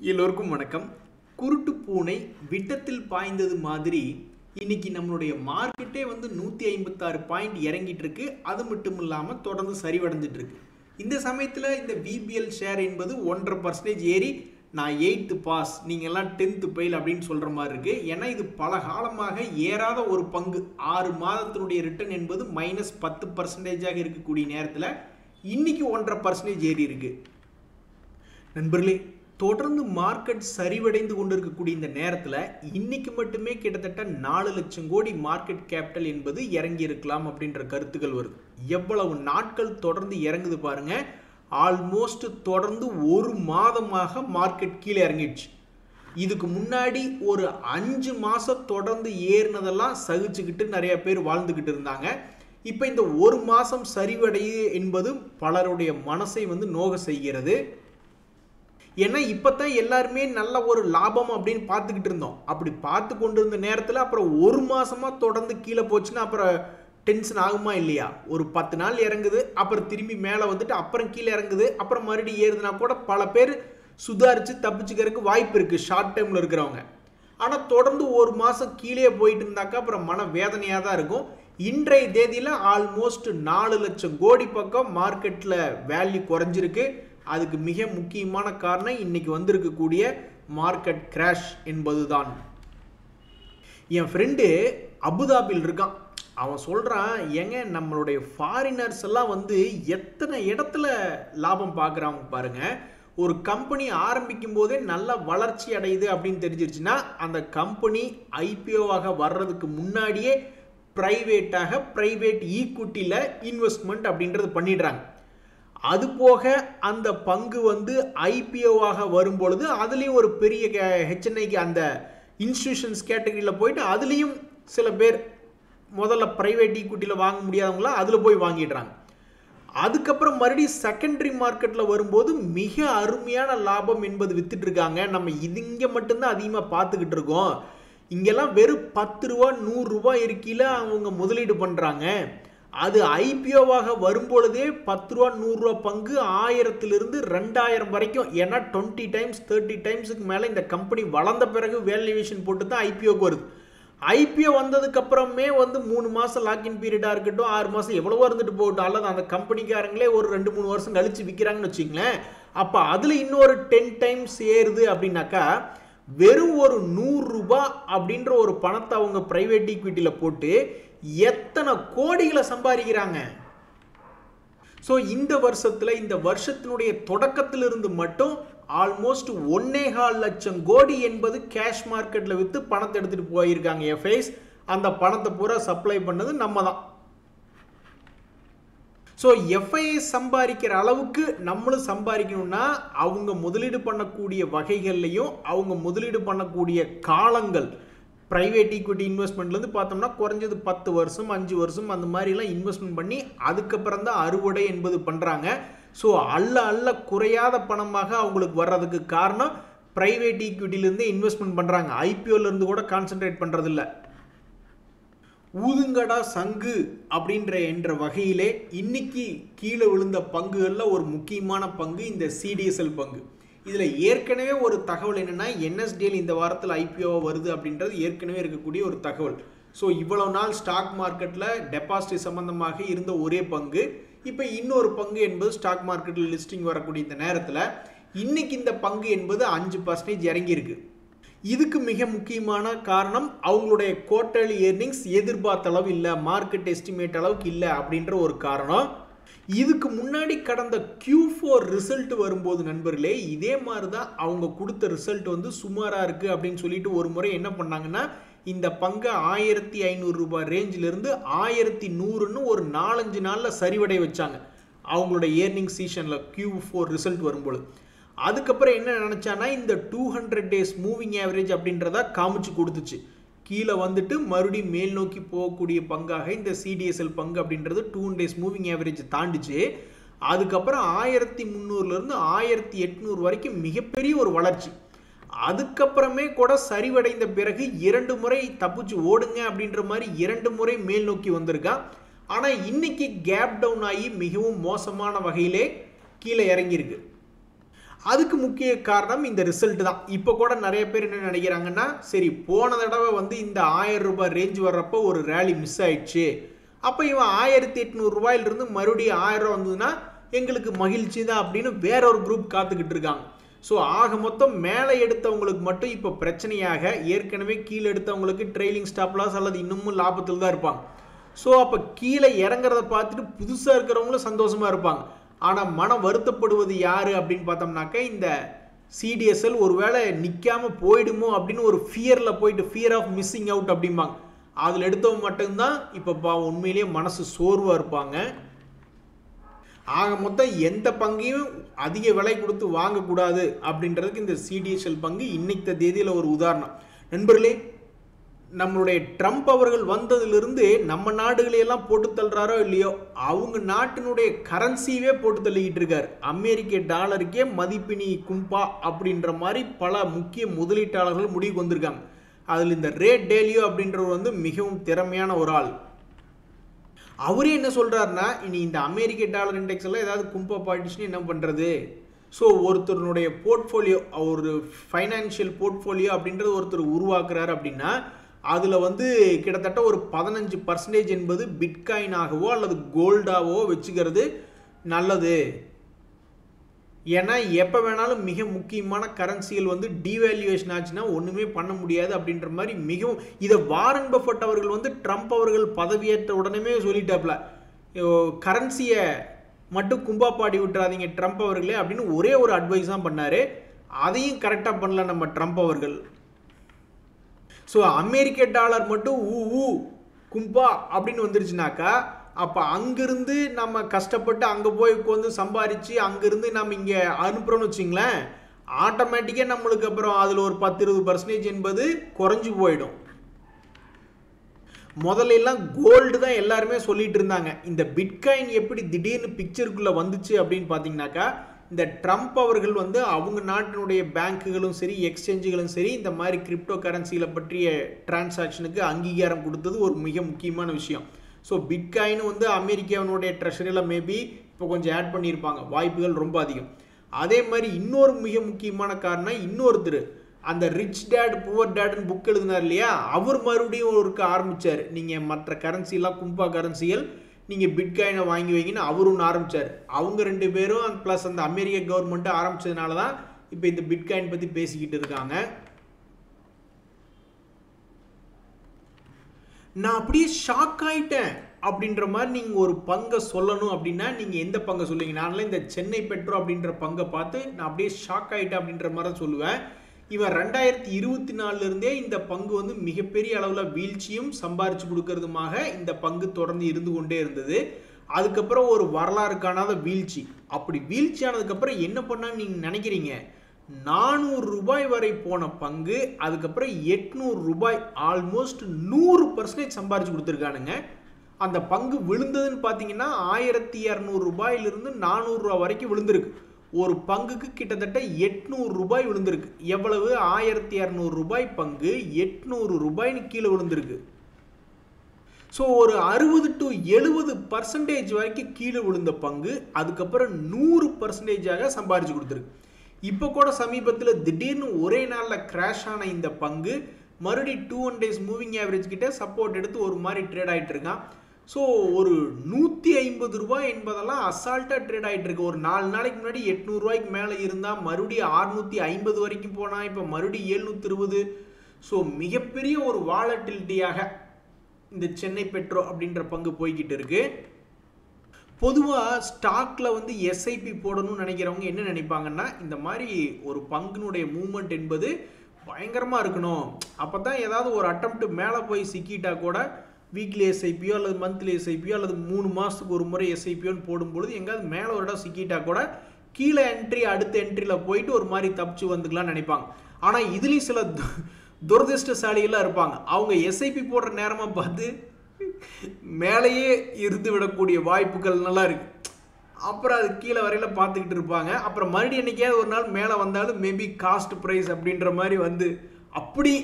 எல்லோருக்கும் வணக்கம். குருட்டு பூனை விட்டத்தில் பாய்ந்தது மாதிரி இன்னைக்கு நம்மளுடைய மார்க்கெட்டே 156 பாயிண்ட் இறங்கிட்டு இருக்கு. அது மட்டும் இல்லாமல் தொடர்ந்து சரிவடைஞ்சிட்டு இருக்கு. இந்த சமயத்தில் இந்த VBL ஷேர் என்பது 1.5% ஏறி நான் 8th பாஸ், நீங்கள்லாம் 10th ஃபெயில் அப்படின்னு சொல்கிற மாதிரி இருக்குது. ஏன்னா இது பல காலமாக ஏறாத ஒரு பங்கு. 6 மாதத்தினுடைய ரிட்டர்ன் என்பது -10% இருக்கக்கூடிய நேரத்தில் இன்னைக்கு 1.5% ஏறி இருக்கு. நண்பர்களே, தொடர்ந்து மார்க்கெட் சரிவடைந்து கொண்டிருக்கக்கூடிய இந்த நேரத்தில் இன்னைக்கு மட்டுமே கிட்டத்தட்ட 4 லட்சம் கோடி மார்க்கெட் கேபிட்டல் என்பது இறங்கி இருக்கலாம் அப்படின்ற கருத்துக்கள் வருது. எவ்வளவு நாட்கள் தொடர்ந்து இறங்குது பாருங்க. ஆல்மோஸ்ட் தொடர்ந்து ஒரு மாதமாக மார்க்கெட் கீழே இறங்கிடுச்சு. இதுக்கு முன்னாடி ஒரு 5 மாதம் தொடர்ந்து ஏறினதெல்லாம் சகிச்சுக்கிட்டு நிறைய பேர் வாழ்ந்துக்கிட்டு இருந்தாங்க. இப்போ இந்த ஒரு மாதம் சரிவடையுது என்பது பலருடைய மனசை நோக செய்கிறது. ஏன்னா இப்போ தான் எல்லாருமே நல்ல ஒரு லாபம் அப்படின்னு பார்த்துக்கிட்டு இருந்தோம். அப்படி பார்த்து கொண்டு இருந்த நேரத்தில் அப்புறம் ஒரு மாதமாக தொடர்ந்து கீழே போச்சுன்னா அப்புறம் டென்ஷன் ஆகுமா இல்லையா? ஒரு 10 நாள் இறங்குது, அப்புறம் திரும்பி மேலே வந்துட்டு அப்புறம் கீழே இறங்குது, அப்புறம் மறுபடியும் ஏறுதுன்னா கூட பல பேர் சுதாரித்து தப்பிச்சுக்கிறதுக்கு வாய்ப்பு இருக்குது ஷார்ட் டைமில் இருக்கிறவங்க. ஆனால் தொடர்ந்து ஒரு மாதம் கீழே போயிட்டு இருந்தாக்கா அப்புறம் மன வேதனையாக தான் இருக்கும். இன்றைய தேதியில் ஆல்மோஸ்ட் 4 லட்சம் கோடி பக்கம் மார்க்கெட்டில் வேல்யூ குறைஞ்சிருக்கு. அதுக்கு மிக முக்கியமான காரணம் இன்னைக்கு வந்திருக்கக்கூடிய மார்க்கெட் கிராஷ் என்பதுதான். என் ஃப்ரெண்டு அபுதாபியில் இருக்கான். அவன் சொல்கிறான், ஏங்க நம்மளுடைய ஃபாரினர்ஸ் எல்லாம் எத்தனை இடத்துல லாபம் பார்க்குறாங்க பாருங்க. ஒரு கம்பெனி ஆரம்பிக்கும் போதே நல்ல வளர்ச்சி அடையுது அப்படின்னு தெரிஞ்சிருச்சுன்னா அந்த கம்பெனி IPOவாக வர்றதுக்கு முன்னாடியே பிரைவேட் ஈக்விட்டியில் இன்வெஸ்ட்மெண்ட் அப்படின்றது பண்ணிடுறாங்க. அது போக அந்த பங்கு IPOவாக வரும் பொழுது அதுலேயும் ஒரு பெரிய HNIக்கு அந்த இன்ஸ்டிடியூஷன்ஸ் கேட்டகரியில் போயிட்டு அதுலேயும் சில பேர் முதல்ல பிரைவேட் ஈக்விட்டியில் வாங்க முடியாதவங்களாம் அதில் போய் வாங்கிடுறாங்க. அதுக்கப்புறம் மறுபடியும் செகண்டரி மார்க்கெட்டில் வரும்போது மிக அருமையான லாபம் என்பது வித்துட்டு இருக்காங்க. நம்ம இங்கே மட்டும்தான் அதிகமாக பார்த்துக்கிட்டு இருக்கோம். இங்கெல்லாம் வெறும் 10 ரூபா 100 ரூபாய் இருக்கையில் அவங்க முதலீடு பண்ணுறாங்க. அது IPOவாக வரும்பொழுதே 10 ரூபா 100 ரூபா பங்கு 1000லிருந்து 2000 வரைக்கும். ஏன்னா 20 டைம்ஸ் 30 டைம்ஸுக்கு மேலே இந்த கம்பெனி வளர்ந்த பிறகு வேல்யூவேஷன் போட்டு தான் IPOக்கு வருது. IPO வந்ததுக்கு அப்புறமே 3 மாதம் லாக்இன் பீரியடாக இருக்கட்டும், 6 மாதம் எவ்வளவோ இருந்துட்டு போகட்டும், அல்லது அந்த கம்பெனிக்காரங்களே ஒரு 2-3 வருஷம் கழிச்சு விற்கிறாங்கன்னு வச்சுங்களேன். அப்போ அதில் இன்னொரு 10 டைம்ஸ் ஏறுது அப்படின்னாக்கா வெறும் ஒரு 100 ரூபா அப்படின்ற ஒரு பணத்தை அவங்க பிரைவேட் ஈக்விட்டியில் போட்டு எத்தனை கோடிகளை சம்பாதிக்கிறாங்க. ஸோ இந்த வருஷத்தினுடைய தொடக்கத்திலிருந்து மட்டும் ஆல்மோஸ்ட் 1.25 லட்சம் கோடி என்பது கேஷ் மார்க்கெட்டில் விற்று பணத்தை எடுத்துகிட்டு போயிருக்காங்க FIs. அந்த பணத்தை பூரா சப்ளை பண்ணது நம்ம தான். ஸோ FIs சம்பாதிக்கிற அளவுக்கு நம்மளும் சம்பாதிக்கணும்னா அவங்க முதலீடு பண்ணக்கூடிய வகைகள்லையும் அவங்க முதலீடு பண்ணக்கூடிய காலங்கள் பிரைவேட் ஈக்விட்டி இன்வெஸ்ட்மெண்ட்லேருந்து பார்த்தோம்னா குறைஞ்சது 10 வருஷம் 5 வருஷம் அந்த மாதிரிலாம் இன்வெஸ்ட்மெண்ட் பண்ணி அதுக்கப்புறம் தான் அறுவடை என்பது பண்ணுறாங்க. ஸோ அல்ல குறையாத பணமாக அவங்களுக்கு வர்றதுக்கு காரணம் பிரைவேட் ஈக்விட்டிலேருந்து இன்வெஸ்ட்மெண்ட் பண்ணுறாங்க. IPOலேருந்து கூட கான்சென்ட்ரேட் பண்ணுறதில்ல. ஊதுங்கடா சங்கு என்ற வகையிலே இன்னைக்கு கீழே விழுந்த பங்குகளில் ஒரு முக்கியமான பங்கு இந்த CDSL பங்கு. இதில் ஏற்கனவே ஒரு தகவல் என்னென்னா NSDL இந்த வாரத்தில் IPO வருது அப்படின்றது ஏற்கனவே இருக்கக்கூடிய ஒரு தகவல். ஸோ இவ்வளவு நாள் ஸ்டாக் மார்க்கெட்டில் டெபாசிட் சம்பந்தமாக இருந்த ஒரே பங்கு இப்போ இன்னொரு பங்கு என்பது ஸ்டாக் மார்க்கெட்டில் லிஸ்டிங் வரக்கூடிய இந்த நேரத்தில் இன்னைக்கு இந்த பங்கு என்பது 5% இறங்கியிருக்கு. இதுக்கு மிக முக்கியமான காரணம் அவங்களுடைய குவார்ட்டர்லி எர்னிங்ஸ் எதிர்பார்த்த அளவு இல்லை, மார்க்கெட் எஸ்டிமேட் அளவுக்கு இல்லை அப்படின்ற ஒரு காரணம். இதுக்கு முன்னாடி கடந்த Q4 ரிசல்ட் வரும்போது நண்பர்களே இதே மாதிரி தான் அவங்க கொடுத்த ரிசல்ட் சுமாராக இருக்குது அப்படின்னு சொல்லிட்டு ஒரு முறை என்ன பண்ணாங்கன்னா இந்த பங்கை 1500 ரூபாய் ரேஞ்சிலிருந்து 1100ன்னு ஒரு 4-5 நாளில் சரிவடை வச்சாங்க அவங்களோட ஏர்னிங் சீசனில் Q4 ரிசல்ட் வரும்போது. அதுக்கப்புறம் என்ன நினச்சானா இந்த 200 days மூவிங் ஆவரேஜ் அப்படின்றத காமிச்சு கொடுத்துச்சு. கீழே மறுபடியும் மேல் நோக்கி போகக்கூடிய பங்காக இந்த CDSL பங்கு அப்படின்றது 200 days மூவிங் ஆவரேஜ் தாண்டிச்சு. அதுக்கப்புறம் 1300லேருந்து 1800 வரைக்கும் மிகப்பெரிய ஒரு வளர்ச்சி. அதுக்கப்புறமே கூட சரிவடைந்த பிறகு 2 முறை தப்பிச்சு ஓடுங்க அப்படின்ற மாதிரி 2 முறை மேல் நோக்கி வந்திருக்கா. ஆனால் இன்னைக்கு கேப் டவுன் ஆகி மிகவும் மோசமான வகையிலே கீழே இறங்கியிருக்கு. அதுக்கு முக்கிய காரணம் இந்த ரிசல்ட் தான். இப்போ கூட நிறைய பேர் என்ன நினைக்கிறாங்கன்னா, சரி போன தடவை வந்து இந்த 1000 ரூபாய் ரேஞ்ச் வர்றப்போ ஒரு ரேலி மிஸ் ஆயிடுச்சு, அப்போ இவன் 1800 ரூபாயிலிருந்து மறுபடியும் 1000 ரூபா வந்ததுன்னா எங்களுக்கு மகிழ்ச்சி தான் அப்படின்னு வேற ஒரு குரூப் காத்துக்கிட்டு இருக்காங்க. ஸோ ஆக மொத்தம் மேலே எடுத்தவங்களுக்கு மட்டும் இப்போ பிரச்சனையாக, ஏற்கனவே கீழே எடுத்தவங்களுக்கு ட்ரெயிலிங் ஸ்டாப் லாஸ் அல்லது இன்னமும் லாபத்தில் தான் இருப்பாங்க. ஸோ அப்போ கீழே இறங்குறத பார்த்துட்டு புதுசாக இருக்கிறவங்களும் சந்தோஷமாக இருப்பாங்க. ஆனால் மனம் வருத்தப்படுவது யார் அப்படின்னு பார்த்தோம்னாக்க, இந்த சிடிஎஸ்எல் ஒருவேளை நிற்காமல் போயிடுமோ அப்படின்னு ஒரு ஃபியரில் போயிட்டு, ஃபியர் ஆஃப் மிஸ்ஸிங் அவுட் அப்படிம்பாங்க, அதில் எடுத்தவங்க மட்டும்தான் இப்போ உண்மையிலேயே மனசு சோர்வாக இருப்பாங்க. ஆக மொத்தம் எந்த பங்கையும் அதிக விலை கொடுத்து வாங்கக்கூடாது அப்படின்றதுக்கு இந்த சிடிஎஸ்எல் பங்கு இன்னைக்கு தேதியில் ஒரு உதாரணம். நண்பர்களே, நம்மளுடைய ட்ரம்ப் அவர்கள் வந்ததிலிருந்து நம்ம நாடுகளையெல்லாம் போட்டு தள்ளுறாரோ இல்லையோ, அவங்க நாட்டினுடைய கரன்சியவே போட்டு தள்ளிக்கிட்டு இருக்காரு. அமெரிக்க டாலருக்கே மதிப்பினி கும்பா அப்படின்ற மாதிரி பல முக்கிய முதலீட்டாளர்கள் முடிவுக்கு வந்திருக்காங்க. அதில் இந்த ரேட் டேலியோ அப்படின்றவர் வந்து மிகவும் திறமையான ஒரு ஆள். அவரே என்ன சொல்கிறாருன்னா, இனி இந்த அமெரிக்க டாலர் இண்டெக்ஸ் எல்லாம் ஏதாவது கும்பா பாயிடுச்சுன்னு என்ன பண்ணுறது? ஸோ ஒருத்தருடைய போர்ட்ஃபோலியோ, ஒரு ஃபைனான்ஷியல் போர்ட்ஃபோலியோ அப்படின்றது ஒருத்தர் உருவாக்குறாரு அப்படின்னா, அதில் வந்து கிட்டத்தட்ட ஒரு 15% என்பது பிட்காயினாகவோ அல்லது கோல்டாகவோ வச்சுக்கிறது நல்லது. ஏன்னா எப்போ வேணாலும் மிக முக்கியமான கரன்சிகள் வந்து டிவேல்யூவேஷன் ஆச்சுன்னா ஒன்றுமே பண்ண முடியாது அப்படின்ற மாதிரி மிகவும் இதை வாரன் பஃபட் அவர்கள் வந்து ட்ரம்ப் அவர்கள் பதவியேற்ற உடனே சொல்லிட்டாப்ல, கரன்சியை மட்டும் கும்பா பாடி விட்டுறாதீங்க ட்ரம்ப் அவர்களே அப்படின்னு ஒரே ஒரு அட்வைஸ் தான் பண்ணார். அதையும் கரெக்டாக பண்ணல நம்ம ட்ரம்ப் அவர்கள். ஸோ அமெரிக்க டாலர் மட்டும் கும்பா அப்படின்னு வந்துருச்சுனாக்கா, அப்போ அங்கிருந்து நம்ம கஷ்டப்பட்டு அங்கே போய் உட்காந்து சம்பாரித்து அங்கிருந்து நம்ம இங்கே அனுப்புகிறோன்னு வச்சிங்களேன், ஆட்டோமேட்டிக்காக நம்மளுக்கு அப்புறம் அதில் ஒரு 10-20% என்பது குறைஞ்சி போயிடும். முதல்ல எல்லாம் கோல்டு தான் எல்லாருமே சொல்லிட்டு இருந்தாங்க. இந்த பிட்காயின் எப்படி திடீர்னு பிக்சருக்குள்ளே வந்துச்சு அப்படின்னு பார்த்தீங்கன்னாக்கா, இந்த ட்ரம்ப் அவர்கள் வந்து அவங்க நாட்டினுடைய பேங்க்குகளும் சரி எக்ஸ்சேஞ்சுகளும் சரி இந்த மாதிரி கிரிப்டோ கரன்சிகளை பற்றிய டிரான்சாக்ஷனுக்கு அங்கீகாரம் கொடுத்தது ஒரு மிக முக்கியமான விஷயம். ஸோ பிட்காயின் வந்து அமெரிக்காவினுடைய ட்ரெஷரியில் மேபி இப்போ கொஞ்சம் ஆட் பண்ணியிருப்பாங்க, வாய்ப்புகள் ரொம்ப அதிகம். அதே மாதிரி இன்னொரு மிக முக்கியமான காரணம், இன்னொருத்தர் அந்த ரிச் டேட் புவர் டேட்னு புக் எழுதினார் இல்லையா, அவர் மறுபடியும் ஒருக்க ஆரம்பித்தார், நீங்கள் மற்ற கரன்சிலாம் கும்பா கரன்சிகள் நீங்கள் பிட்காயினை வாங்கி வைங்கன்னு அவர் ஒன்று ஆரம்பித்தார். அவங்க 2 பேரும் ப்ளஸ் அந்த அமெரிக்க கவர்மெண்ட்டு ஆரம்பித்ததுனால தான் இப்போ இந்த பிட்காயின் பற்றி பேசிக்கிட்டு இருக்காங்க. நான் அப்படியே ஷாக் ஆகிட்டேன் அப்படின்ற மாதிரி நீங்கள் ஒரு பங்கை சொல்லணும் அப்படின்னா நீங்கள் எந்த பங்கை சொல்லுவீங்க? நான்லாம் இந்த சென்னை பெட்ரோ அப்படின்ற பங்கை பார்த்து நான் அப்படியே ஷாக் ஆகிட்டேன் அப்படின்ற மாதிரி தான் சொல்லுவேன். இவன் 2024 இந்த பங்கு வந்து மிகப்பெரிய அளவில் வீழ்ச்சியும் சம்பாரிச்சு கொடுக்கறதுமாக இந்த பங்கு தொடர்ந்து இருந்து கொண்டே இருந்தது. அதுக்கப்புறம் ஒரு வரலாறு காணாத வீழ்ச்சி. அப்படி வீழ்ச்சி ஆனதுக்கப்புறம் என்ன பண்ணான்னு நீங்கள் நினைக்கிறீங்க? 400 ரூபாய் வரை போன பங்கு அதுக்கப்புறம் 800 ரூபாய், ஆல்மோஸ்ட் 100% சம்பாரிச்சு கொடுத்துருக்கானுங்க. அந்த பங்கு விழுந்ததுன்னு பார்த்தீங்கன்னா 1200 ரூபாயிலிருந்து 400 ரூபா வரைக்கும் விழுந்திருக்கு. ஒரு பங்குக்கு கிட்டத்தட்ட 800 ரூபாய் விழுந்திருக்கு. எவ்வளவு? 1200 ரூபாய் பங்கு 800 ரூபாய்னு கீழே விழுந்திருக்கு. ஸோ ஒரு 60-70% வரைக்கும் கீழே விழுந்த பங்கு அதுக்கப்புறம் 100%ஆக சம்பாரிச்சு கொடுத்துருக்கு. இப்போ கூட சமீபத்தில் திடீர்னு ஒரே நாளில் கிராஷ் ஆன இந்த பங்கு மறுபடியும் 200 days மூவிங் ஆவரேஜ் கிட்ட சப்போர்ட் எடுத்து ஒரு மாதிரி ட்ரேட் ஆகிட்டு இருக்கான். ஸோ ஒரு 150 ரூபாய் என்பதெல்லாம் அசால்ட்டாக ட்ரேட் ஆகிட்டு இருக்கு. ஒரு 4 நாளைக்கு முன்னாடி 800 ரூபாய்க்கு மேலே இருந்தால் மறுபடியும் 650 வரைக்கும் போனால் இப்போ மறுபடியும் 720. ஸோ மிகப்பெரிய ஒரு வாலட்டிலிட்டியாக இந்த சென்னை பெட்ரோ அப்படின்ற பங்கு போய்கிட்டு இருக்கு. பொதுவாக ஸ்டாக்கில் வந்து எஸ்ஐபி போடணும்னு நினைக்கிறவங்க என்ன நினைப்பாங்கன்னா, இந்த மாதிரி ஒரு பங்குனுடைய மூவ்மெண்ட் என்பது பயங்கரமாக இருக்கணும், அப்போ தான் ஏதாவது ஒரு அட்டம்ப்ட் மேலே போய் சிக்கிட்டா கூட வீக்லி எஸ்ஐபியோ அல்லது மந்த்லி எஸ்ஐபியோ அல்லது 3 மாதத்துக்கு ஒரு முறை எஸ்ஐபியோன்னு போடும்பொழுது எங்கேயாவது மேலே ஒரு இடம் சிக்கிட்டா கூட கீழே என்ட்ரி அடுத்த என்ட்ரியில் போயிட்டு ஒரு மாதிரி தப்பிச்சு வந்துக்கலாம்னு நினைப்பாங்க. ஆனால் இதுலேயும் சில துரதிருஷ்டசாலிகளாக இருப்பாங்க. அவங்க எஸ்ஐபி போடுற நேரமாக பார்த்து மேலேயே இருந்து விடக்கூடிய வாய்ப்புகள் நல்லா இருக்கு. அப்புறம் அது கீழே வரையில் பார்த்துக்கிட்டு இருப்பாங்க. அப்புறம் மறுபடியும் என்னைக்காவது ஒரு நாள் மேலே வந்தாலும் மேபி காஸ்ட் ப்ரைஸ் அப்படின்ற மாதிரி வந்து அப்படி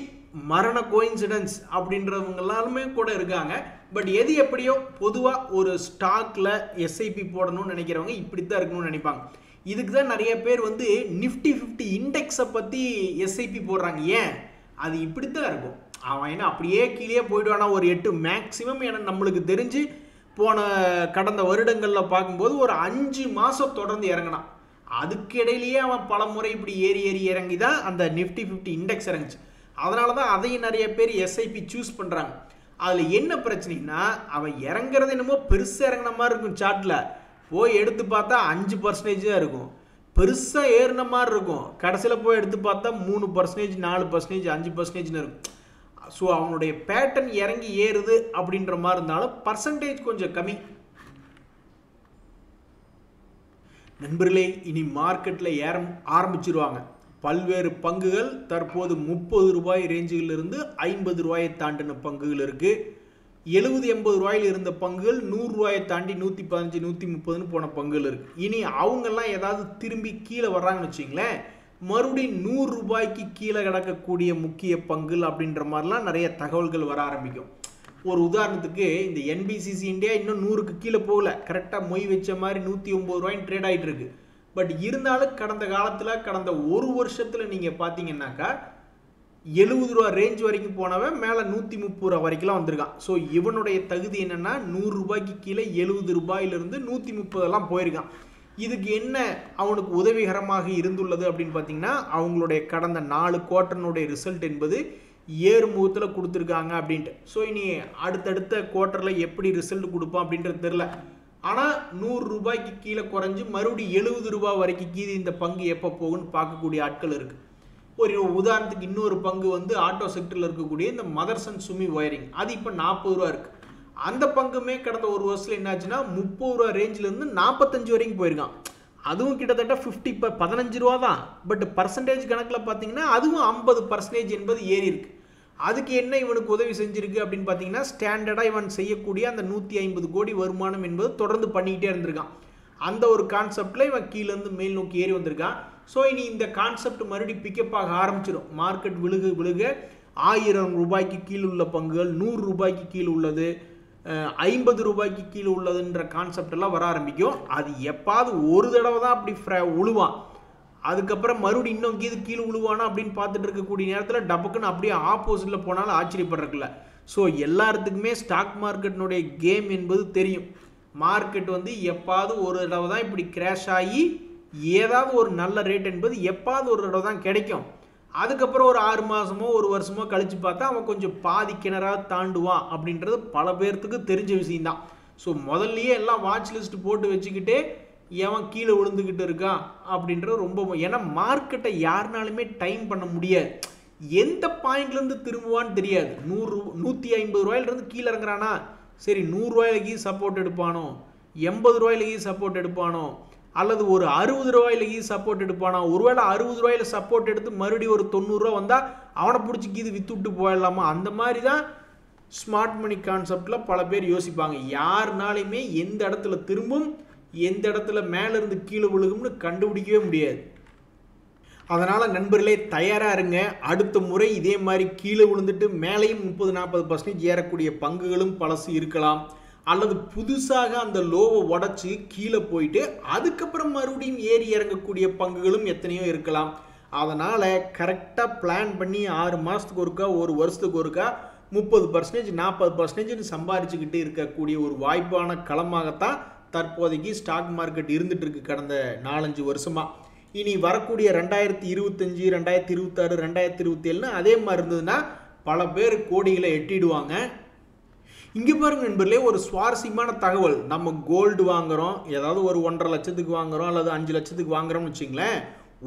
மரண கோயின்சிடன்ஸ் அப்படின்றவங்களாலுமே கூட இருக்காங்க. பட் எது எப்படியோ பொதுவாக ஒரு ஸ்டாக்கில் எஸ்ஐபி போடணும்னு நினைக்கிறவங்க இப்படி தான் இருக்கணும்னு நினைப்பாங்க. இதுக்கு தான் நிறைய பேர் வந்து நிஃப்டி 50 இண்டெக்ஸை பற்றி எஸ்ஐபி போடுறாங்க. ஏன்? அது இப்படி தான் இருக்கும். அவன் என்ன அப்படியே கீழே போயிடுவானா ஒரு 8 மேக்ஸிமம். ஏன்னா நம்மளுக்கு தெரிஞ்சு போன கடந்த வருடங்களில் பார்க்கும்போது ஒரு 5 மாதம் தொடர்ந்து இறங்கினான். அதுக்கு இடையிலேயே அவன் பல முறை இப்படி ஏறி இறங்கி தான் அந்த நிஃப்டி 50 இண்டெக்ஸ் இறங்குச்சு. அதனால தான் அதையும் நிறைய பேர் எஸ்ஐபி சூஸ் பண்ணுறாங்க. அதில் என்ன பிரச்சனைனா, அவன் இறங்குறது என்னமோ பெருசாக இறங்கின மாதிரி இருக்கும். சார்ட்டில் போய் எடுத்து பார்த்தா 5% தான் இருக்கும். பெருசாக ஏறின மாதிரி இருக்கும். கடைசியில் போய் எடுத்து பார்த்தா 3%, 4%, 5%ன்னு இருக்கும். ஸோ அவனுடைய பேட்டர்ன் இறங்கி ஏறுது அப்படின்ற மாதிரி இருந்தாலும் பர்சன்டேஜ் கொஞ்சம் கம்மி. நண்பர்களே, இனி மார்க்கெட்டில் ஏற ஆரம்பிச்சிருவாங்க. பல்வேறு பங்குகள் தற்போது 30 ரூபாய் ரேஞ்சுகளிலிருந்து 50 ரூபாயை தாண்டின பங்குகள் இருக்குது. 70-80 ரூபாயில் இருந்த பங்குகள் 100 ரூபாயை தாண்டி 115, 130ன்னு போன பங்குகள் இருக்குது. இனி அவங்கெல்லாம் ஏதாவது திரும்பி கீழே வர்றாங்கன்னு வச்சிங்களேன், மறுபடியும் 100 ரூபாய்க்கு கீழே கிடக்கக்கூடிய முக்கிய பங்குகள் அப்படின்ற மாதிரிலாம் நிறைய தகவல்கள் வர ஆரம்பிக்கும். ஒரு உதாரணத்துக்கு இந்த என்பிசிசி இந்தியா இன்னும் 100க்கு கீழே போகல. கரெக்டாக மொய் வச்ச மாதிரி 109 ரூபாய்ன்னு ட்ரேட் ஆகிட்டு இருக்கு. பட் இருந்தாலும் கடந்த காலத்தில் கடந்த ஒரு வருஷத்தில் நீங்கள் பார்த்தீங்கன்னாக்கா 70 ரூபா ரேஞ்ச் வரைக்கும் போனவன் மேலே 130 ரூபா வரைக்கும்லாம் வந்திருக்கான். ஸோ இவனுடைய தகுதி என்னென்னா 100 ரூபாய்க்கு கீழே 70 ரூபாயிலிருந்து 130 போயிருக்கான். இதுக்கு என்ன அவனுக்கு உதவிகரமாக இருந்துள்ளது அப்படின்னு பார்த்தீங்கன்னா, அவங்களுடைய கடந்த 4 குவார்ட்டர்னுடைய ரிசல்ட் என்பது ஏறுமுகத்தில் கொடுத்துருக்காங்க அப்படின்ட்டு. ஸோ இனி அடுத்தடுத்த குவார்ட்டரில் எப்படி ரிசல்ட் கொடுப்பான் அப்படின்றது தெரில. ஆனால் 100 ரூபாய்க்கு கீழே குறைஞ்சி மறுபடியும் 70 ரூபாய் வரைக்கும் கீழே இந்த பங்கு எப்போ போகுன்னு பார்க்கக்கூடிய ஆட்கள் இருக்குது. ஒரு உதாரணத்துக்கு இன்னொரு பங்கு வந்து ஆட்டோ செக்டரில் இருக்கக்கூடிய இந்த மதர்சன் சுமி ஒயரிங், அது இப்போ 40 ரூபா இருக்குது. அந்த பங்குமே கடந்த ஒரு வருஷத்தில் என்னாச்சுன்னா 30 ரூபா ரேஞ்சிலேருந்து 45 வரைக்கும் போயிருக்கான். அதுவும் கிட்டத்தட்ட 15 ரூபா தான். பட் பர்சன்டேஜ் கணக்கில் பார்த்தீங்கன்னா அதுவும் 50% என்பது ஏறி இருக்கு. அதுக்கு என்ன இவனுக்கு உதவி செஞ்சிருக்கு அப்படின்னு பார்த்தீங்கன்னா, ஸ்டாண்டர்டாக இவன் செய்யக்கூடிய அந்த 150 கோடி வருமானம் என்பது தொடர்ந்து பண்ணிக்கிட்டே இருந்திருக்கான். அந்த ஒரு கான்செப்டில் இவன் கீழேருந்து மேல் நோக்கி ஏறி வந்திருக்கான். ஸோ இனி இந்த கான்செப்ட் மறுபடியும் பிக்கப் ஆக ஆரம்பிச்சிடும். மார்க்கெட் விழுக 1000 ரூபாய்க்கு கீழே உள்ள பங்குகள் 100 ரூபாய்க்கு கீழே உள்ளது, 50 ரூபாய்க்கு கீழே உள்ளதுன்ற கான்செப்ட் எல்லாம் வர ஆரம்பிக்கும். அது எப்பாவது ஒரு தடவை தான் அப்படி உழுவான். அதுக்கப்புறம் மறுபடியும் இன்னும் கீழே உழுவானா அப்படின்னு பார்த்துட்டு இருக்கக்கூடிய நேரத்தில் டபக்குன்னு அப்படியே ஆப்போசிட்டில் போனாலும் ஆச்சரியப்படுறதில்ல. ஸோ எல்லாத்துக்குமே ஸ்டாக் மார்க்கெட்டினுடைய கேம் என்பது தெரியும். மார்க்கெட் வந்து எப்பாவது ஒரு தடவை தான் இப்படி கிராஷ் ஆகி ஏதாவது ஒரு நல்ல ரேட் என்பது எப்பாவது ஒரு தடவை தான் கிடைக்கும். அதுக்கப்புறம் ஒரு 6 மாதமோ ஒரு வருஷமோ கழித்து பார்த்தா அவன் கொஞ்சம் பாதி கிணறாக தாண்டுவான் அப்படின்றது பல பேர்த்துக்கு தெரிஞ்ச விஷயம்தான். ஸோ முதல்லையே எல்லாம் வாட்ச் லிஸ்ட் போட்டு வச்சுக்கிட்டே எவன் கீழே விழுந்துக்கிட்டு இருக்கான் அப்படின்றது ரொம்ப, ஏன்னா மார்க்கெட்டை யாருனாலுமே டைம் பண்ண முடியாது. எந்த பாயிண்ட்லேருந்து திரும்புவான்னு தெரியாது. 150 ரூபாயிலிருந்து கீழே இறங்குறானா, சரி 100 ரூபாயிலக்கு சப்போர்ட் எடுப்பானோ, 80 ரூபாயிலக்கு சப்போர்ட் எடுப்பானோ, அல்லது ஒரு 60 ரூபாயிலக்கு சப்போர்ட் எடுப்பானா. ஒருவேளை 60 ரூபாயில சப்போர்ட் எடுத்து மறுபடியும் ஒரு 90 ரூபா வந்தால் அவனை பிடிச்சி கீது வித்து விட்டு போயிடலாமா. அந்த மாதிரி தான் ஸ்மார்ட் மணி கான்செப்டில் பல பேர் யோசிப்பாங்க. யாருனாலுமே எந்த இடத்துல திரும்பும், எந்த இடத்துல மேலேருந்து கீழே விழுகும்னு கண்டுபிடிக்கவே முடியாது. அதனால் நண்பர்களே தயாராக இருங்க. அடுத்த முறை இதே மாதிரி கீழே விழுந்துட்டு மேலேயும் 30-40% ஏறக்கூடிய பங்குகளும் பழசு இருக்கலாம். அல்லது புதுசாக அந்த லோவை உடச்சி கீழே போயிட்டு அதுக்கப்புறம் மறுபடியும் ஏறி இறங்கக்கூடிய பங்குகளும் எத்தனையோ இருக்கலாம். அதனால் கரெக்டாக பிளான் பண்ணி 6 மாதத்துக்கு ஒருக்கா, ஒரு வருஷத்துக்கு ஒருக்கா 30%, 40% சம்பாதிச்சுக்கிட்டு இருக்கக்கூடிய ஒரு வாய்ப்பான களமாகத்தான் தற்போதைக்கு ஸ்டாக் மார்க்கெட் இருந்துட்டு இருக்கு கடந்த 4-5 வருஷமா. இனி வரக்கூடிய 2025, 2026, 2027 அதே மாதிரி இருந்ததுன்னா பல பேர் கோடிகளை எட்டிடுவாங்க. இங்கே பாருங்க நண்பர்களே, ஒரு சுவாரஸ்யமான தகவல். நம்ம கோல்டு வாங்குகிறோம், ஏதாவது ஒரு 1.5 லட்சத்துக்கு வாங்குகிறோம் அல்லது 5 லட்சத்துக்கு வாங்குகிறோம்னு வச்சுங்களேன்.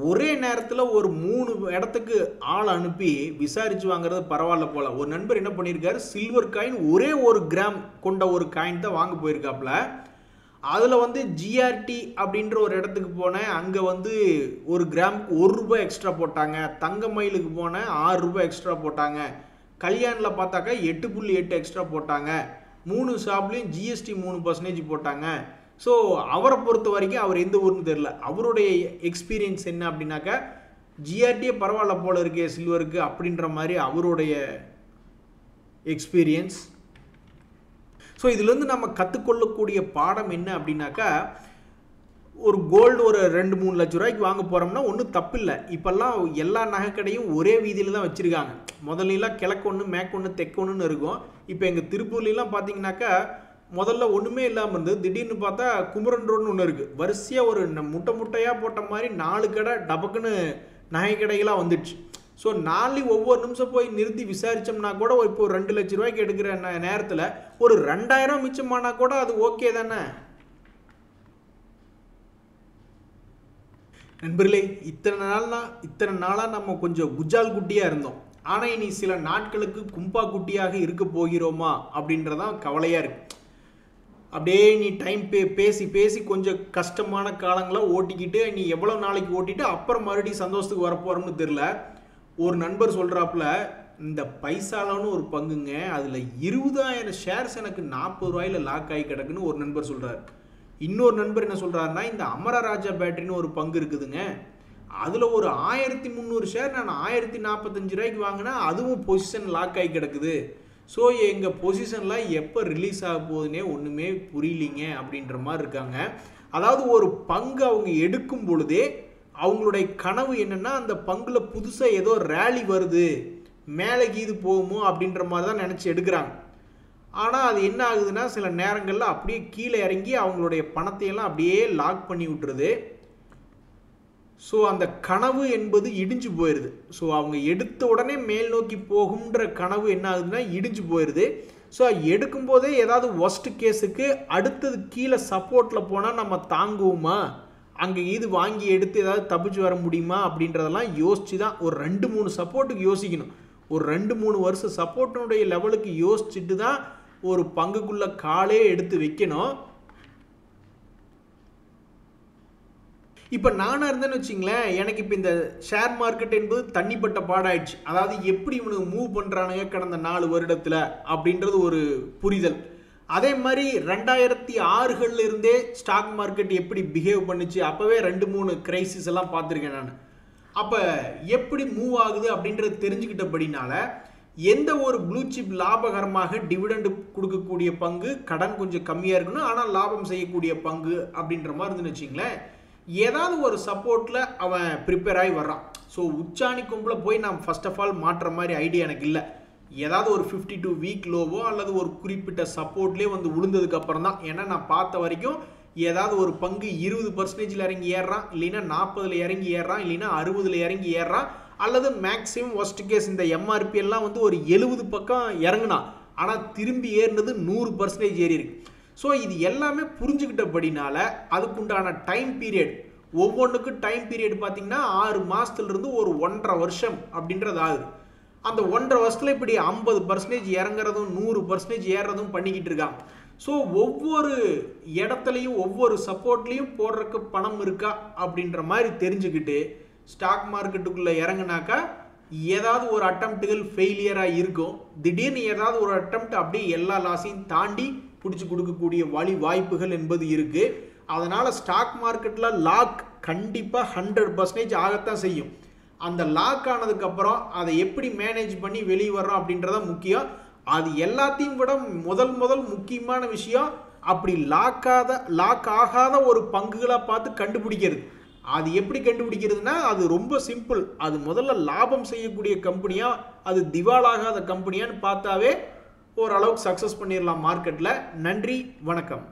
ஒரே நேரத்தில் ஒரு 3 இடத்துக்கு ஆள் அனுப்பி விசாரித்து வாங்குறது பரவாயில்ல போல். ஒரு நண்பர் என்ன பண்ணியிருக்காரு, சில்வர் காயின் ஒரே 1 கிராம் கொண்ட ஒரு காயின் தான் வாங்க போயிருக்காப்புல. அதில் வந்து ஜிஆர்டி அப்படின்ற ஒரு இடத்துக்கு போனேன். அங்கே வந்து 1 கிராமுக்கு 1 ரூபாய் எக்ஸ்ட்ரா போட்டாங்க. தங்க மயிலுக்கு போனேன், 6 ரூபாய் எக்ஸ்ட்ரா போட்டாங்க. கல்யாணில் பார்த்தாக்கா 8.8 எக்ஸ்ட்ரா போட்டாங்க. 3 ஷாப்லேயும் ஜிஎஸ்டி 3% போட்டாங்க. ஸோ அவரை பொறுத்த வரைக்கும் அவர் எந்த ஊர்னு தெரில. அவருடைய எக்ஸ்பீரியன்ஸ் என்ன அப்படின்னாக்கா, ஜிஆர்டியே பரவாயில்ல போல இருக்கே சில்வருக்கு அப்படின்ற மாதிரி அவருடைய எக்ஸ்பீரியன்ஸ். ஸோ இதுலேருந்து நம்ம கற்றுக்கொள்ளக்கூடிய பாடம் என்ன அப்படின்னாக்கா, ஒரு கோல்டு ஒரு 2-3 லட்ச ரூபாய்க்கு வாங்க போகிறோம்னா ஒன்றும் தப்பு இல்லை. இப்போல்லாம் எல்லா நகைக்கடையும் ஒரே வீதியில் தான் வச்சுருக்காங்க. முதல்லாம் கிழக்கு ஒன்று மேற்கு ஒன்று தெற்கு ஒன்றுன்னு இருக்கும். இப்போ எங்கள் திருப்பூர்லாம் பார்த்தீங்கன்னாக்கா முதல்ல ஒன்றுமே இல்லாமல் இருந்தது. திடீர்னு பார்த்தா குமரன் ரோடுன்னு ஒன்று இருக்குது. வரிசையாக ஒரு முட்டையாக போட்ட மாதிரி 4 கடை டபக்குன்னு நகை கடைகளாக வந்துடுச்சு. ஸோ ஒவ்வொரு நிமிஷம் போய் நிறுத்தி விசாரித்தோம்னா கூட இப்போ ஒரு 2 லட்ச ரூபாய்க்கு எடுக்கிற நேரத்தில் ஒரு 2000 மிச்சமானா கூட அது ஓகே தானே. நண்பர்களே, இத்தனை நாளாக நம்ம கொஞ்சம் குஜால் குட்டியாக இருந்தோம். ஆனால் இனி சில நாட்களுக்கு கும்பா குட்டியாக இருக்க போகிறோமா அப்படின்றதான் கவலையாக இருக்குது. அப்படியே நீ டைம் பேசி கொஞ்சம் கஷ்டமான காலங்களை ஓட்டிக்கிட்டு நீ எவ்வளோ நாளைக்கு ஓட்டிட்டு அப்புறம் மறுபடியும் சந்தோஷத்துக்கு வரப்போகிறோம்னு தெரில. ஒரு நண்பர் சொல்கிறாப்புல, இந்த பைசாலன்னு ஒரு பங்குங்க, அதில் 20,000 ஷேர்ஸ் எனக்கு 40 ரூபாயில் லாக் ஆகி கிடக்குன்னு ஒரு நண்பர் சொல்கிறார். இன்னொரு நண்பர் என்ன சொல்கிறாருன்னா, இந்த அமரராஜா பேட்டரின்னு ஒரு பங்கு இருக்குதுங்க, அதில் ஒரு 1300 ஷேர் நான் 1045 ரூபாய்க்கு வாங்கினா அதுவும் பொசிஷன் லாக் ஆகி கிடக்குது. ஸோ எங்கள் பொசிஷன்லாம் எப்போ ரிலீஸ் ஆக போகுதுன்னே ஒன்றுமே புரியலிங்க அப்படின்ற மாதிரி இருக்காங்க. அதாவது ஒரு பங்கு அவங்க எடுக்கும் பொழுதே அவங்களுடைய கனவு என்னென்னா, அந்த பங்கில் புதுசாக ஏதோ ரேலி வருது, மேலே கீது போகுமோ அப்படின்ற மாதிரி தான் நினச்சி எடுக்கிறாங்க. ஆனால் அது என்ன ஆகுதுன்னா, சில நேரங்களில் அப்படியே கீழே இறங்கி அவங்களுடைய பணத்தையெல்லாம் அப்படியே லாக் பண்ணி விட்டுருது. ஸோ அந்த கனவு என்பது இடிஞ்சு போயிடுது. ஸோ அவங்க எடுத்த உடனே மேல் நோக்கி போகும்ன்ற கனவு என்ன ஆகுதுன்னா இடிஞ்சு போயிடுது. ஸோ எடுக்கும்போதே ஏதாவது ஒஸ்ட் கேஸுக்கு அடுத்தது கீழே சப்போர்ட்டில் போனால் நம்ம தாங்குவோமா, அங்கே இது வாங்கி எடுத்து ஏதாவது தப்பிச்சு வர முடியுமா அப்படின்றதெல்லாம் யோசிச்சு தான் ஒரு 2-3 சப்போர்ட்டுக்கு யோசிக்கணும். ஒரு 2-3 வருஷம் சப்போர்ட்டினுடைய லெவலுக்கு யோசிச்சுட்டு தான் ஒரு பங்குக்குள்ளே காலே எடுத்து வைக்கணும். இப்போ நானாக இருந்தேன்னு வச்சிங்களேன், எனக்கு இப்போ இந்த ஷேர் மார்க்கெட் என்பது தண்ணிப்பட்ட பாடாயிடுச்சு. அதாவது எப்படி இவனுக்கு மூவ் பண்ணுறானுங்க கடந்த 4 வருடத்தில் அப்படின்றது ஒரு புரிதல். அதே மாதிரி 2006 இருந்தே ஸ்டாக் மார்க்கெட் எப்படி பிஹேவ் பண்ணுச்சு, அப்போவே 2-3 கிரைசிஸ் எல்லாம் பார்த்துருக்கேன் நான். அப்போ எப்படி மூவ் ஆகுது அப்படின்றது தெரிஞ்சுக்கிட்டபடினால எந்த ஒரு ப்ளூ சிப் லாபகரமாக டிவிடெண்ட் கொடுக்கக்கூடிய பங்கு, கடன் கொஞ்சம் கம்மியாக இருக்கணும் ஆனால் லாபம் செய்யக்கூடிய பங்கு அப்படின்ற மாதிரி இருந்துன்னு வச்சிங்களேன், ஏதாவது ஒரு சப்போர்ட்டில் அவன் ப்ரிப்பேர் ஆகி வர்றான். ஸோ உச்சாணி கொம்பில் போய் நான் ஃபர்ஸ்ட் ஆஃப் ஆல் மாற்றுற மாதிரி ஐடியா எனக்கு இல்லை. ஏதாவது ஒரு 52 வீக் லோவோ அல்லது ஒரு குறிப்பிட்ட சப்போர்ட்லேயே வந்து விழுந்ததுக்கு அப்புறம் தான். ஏன்னா நான் பார்த்த வரைக்கும் ஏதாவது ஒரு பங்கு 20% இறங்கி ஏறுறான், இல்லைன்னா 40 இறங்கி ஏறுறான், இல்லைன்னா 60 இறங்கி ஏறுறான், அல்லது மேக்ஸிமம் ஒஸ்ட் கேஸ் இந்த எம்ஆர்பி எல்லாம் வந்து ஒரு 70 பக்கம் இறங்குனான், ஆனால் திரும்பி ஏறினது 100% ஏறி இருக்கு. ஸோ இது எல்லாமே புரிஞ்சுக்கிட்டபடினால அதுக்குண்டான டைம் பீரியட், ஒவ்வொன்றுக்கு டைம் பீரியட் பார்த்தீங்கன்னா 6 மாதத்துலேருந்து ஒரு 1.5 வருஷம் அப்படின்றது ஆகுது. அந்த 1.5 வருஷத்தில் இப்படி 50% இறங்குறதும் 100% ஏறுறதும் பண்ணிக்கிட்டு இருக்காங்க. ஸோ ஒவ்வொரு இடத்துலையும் ஒவ்வொரு சப்போர்ட்லேயும் போடுறதுக்கு பணம் இருக்கா அப்படின்ற மாதிரி தெரிஞ்சுக்கிட்டு ஸ்டாக் மார்க்கெட்டுக்குள்ளே இறங்குனாக்கா ஏதாவது ஒரு அட்டம்ப்டுகள் ஃபெயிலியராக இருக்கும். திடீர்னு ஏதாவது ஒரு அட்டம்ப்ட் அப்படியே எல்லா லாஸையும் தாண்டி பிடிச்சி கொடுக்கக்கூடிய வாய்ப்புகள் என்பது இருக்குது. அதனால் ஸ்டாக் மார்க்கெட்டில் லாக் கண்டிப்பாக 100% ஆகத்தான் செய்யும். அந்த லாக் ஆனதுக்கப்புறம் அதை எப்படி மேனேஜ் பண்ணி வெளியே வர்றோம் அப்படின்றத முக்கியம். அது எல்லாத்தையும் விட முதல் முக்கியமான விஷயம், அப்படி லாக் ஆகாத ஒரு பங்குகளாக பார்த்து கண்டுபிடிக்கிறது. அது எப்படி கண்டுபிடிக்கிறதுனா அது ரொம்ப சிம்பிள். அது முதல்ல லாபம் செய்யக்கூடிய கம்பெனியா, அது திவாலாகாத கம்பெனியான்னு பார்த்தாவே ஓரளவுக்கு சக்ஸஸ் பண்ணிடலாம் மார்க்கெட்டில். நன்றி, வணக்கம்.